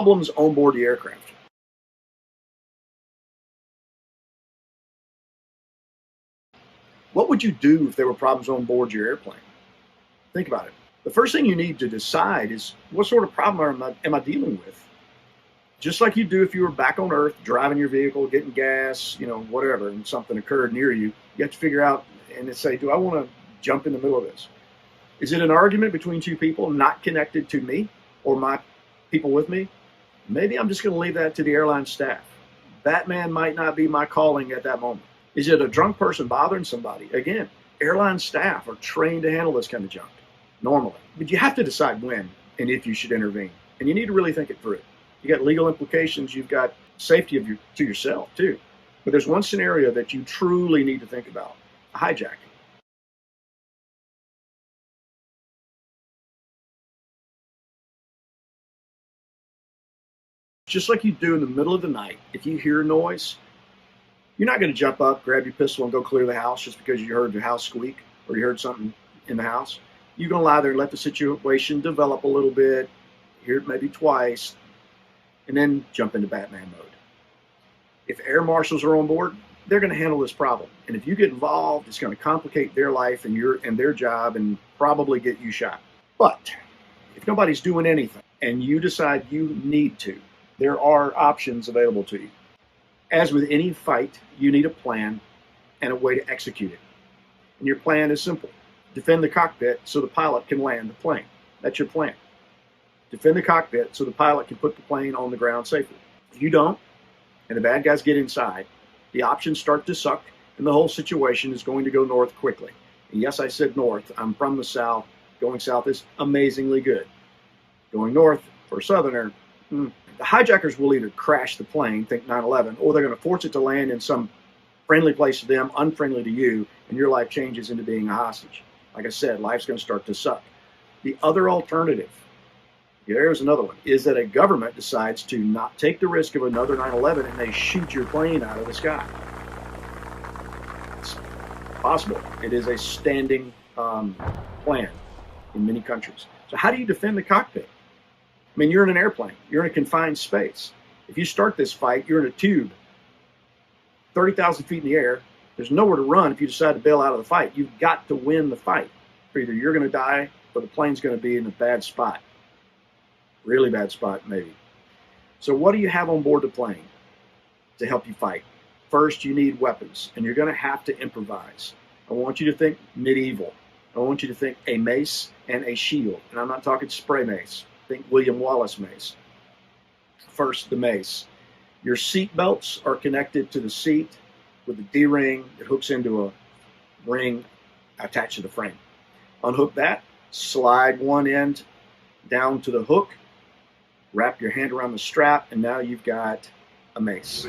Problems on board the aircraft. What would you do if there were problems on board your airplane? Think about it. The first thing you need to decide is, what sort of problem am I dealing with? Just like you do if you were back on Earth, driving your vehicle, getting gas, whatever, and something occurred near you, you have to figure out and say, do I want to jump in the middle of this? Is it an argument between two people not connected to me or my people with me? Maybe I'm just going to leave that to the airline staff. Batman might not be my calling at that moment. Is it a drunk person bothering somebody? Again, airline staff are trained to handle this kind of junk normally. But you have to decide when and if you should intervene. And you need to really think it through. You got legal implications. You've got safety to yourself, too. But there's one scenario that you truly need to think about: a hijacking. Just like you do in the middle of the night, if you hear a noise, you're not going to jump up, grab your pistol, and go clear the house just because you heard the house squeak or you heard something in the house. You're going to lie there and let the situation develop a little bit, hear it maybe twice, and then jump into Batman mode. If air marshals are on board, they're going to handle this problem. And if you get involved, it's going to complicate their life and their job and probably get you shot. But if nobody's doing anything and you decide you need to, there are options available to you. As with any fight, you need a plan and a way to execute it. And your plan is simple. Defend the cockpit so the pilot can land the plane. That's your plan. Defend the cockpit so the pilot can put the plane on the ground safely. If you don't, and the bad guys get inside, the options start to suck, and the whole situation is going to go north quickly. And yes, I said north. I'm from the south. Going south is amazingly good. Going north, for a southerner, the hijackers will either crash the plane, think 9/11, or they're going to force it to land in some friendly place to them, unfriendly to you, and your life changes into being a hostage. Like I said, life's going to start to suck. The other alternative, here's another one, is that a government decides to not take the risk of another 9/11 and they shoot your plane out of the sky. It's possible. It is a standing plan in many countries. So how do you defend the cockpit? I mean, you're in an airplane. You're in a confined space. If you start this fight, you're in a tube, 30,000 feet in the air. There's nowhere to run if you decide to bail out of the fight. You've got to win the fight. Either you're going to die or the plane's going to be in a bad spot. Really bad spot, maybe. So what do you have on board the plane to help you fight? First, you need weapons, and you're going to have to improvise. I want you to think medieval. I want you to think a mace and a shield. And I'm not talking spray mace. Think William Wallace mace. First, the mace. Your seat belts are connected to the seat with a D-ring that hooks into a ring attached to the frame. Unhook that, slide one end down to the hook, wrap your hand around the strap, and now you've got a mace.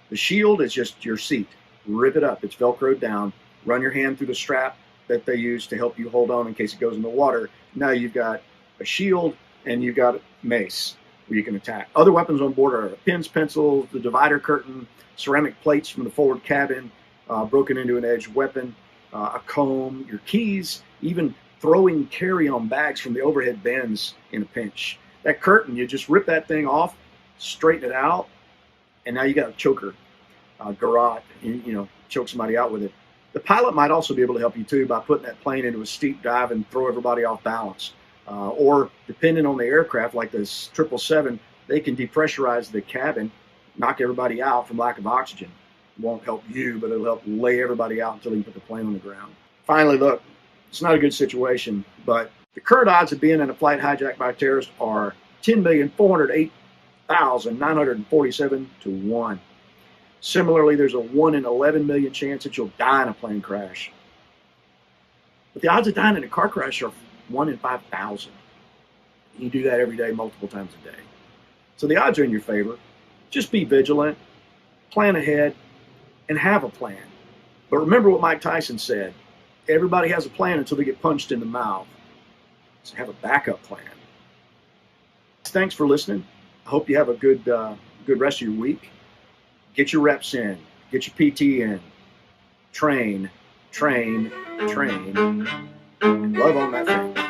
The shield is just your seat. Rip it up. It's Velcroed down. Run your hand through the strap that they use to help you hold on in case it goes in the water. Now you've got a shield and you've got a mace where you can attack. Other weapons on board are pins, pencils, the divider curtain, ceramic plates from the forward cabin, broken into an edged weapon, a comb, your keys, even throwing carry-on bags from the overhead bins in a pinch. That curtain, you just rip that thing off, straighten it out, and now you got a choker, garrote, choke somebody out with it. The pilot might also be able to help you too by putting that plane into a steep dive and throw everybody off balance. Or depending on the aircraft, like this 777, they can depressurize the cabin, knock everybody out from lack of oxygen. It won't help you, but it'll help lay everybody out until you put the plane on the ground. Finally, look, it's not a good situation, but the current odds of being in a flight hijacked by a terrorist are 10,408,947 to 1. Similarly, there's a 1 in 11 million chance that you'll die in a plane crash. But the odds of dying in a car crash are 1 in 5,000. You do that every day, multiple times a day. So the odds are in your favor. Just be vigilant, plan ahead, and have a plan. But remember what Mike Tyson said: everybody has a plan until they get punched in the mouth. So have a backup plan. Thanks for listening. I hope you have a good rest of your week. Get your reps in. Get your PT in. Train, train, train, and love on that thing.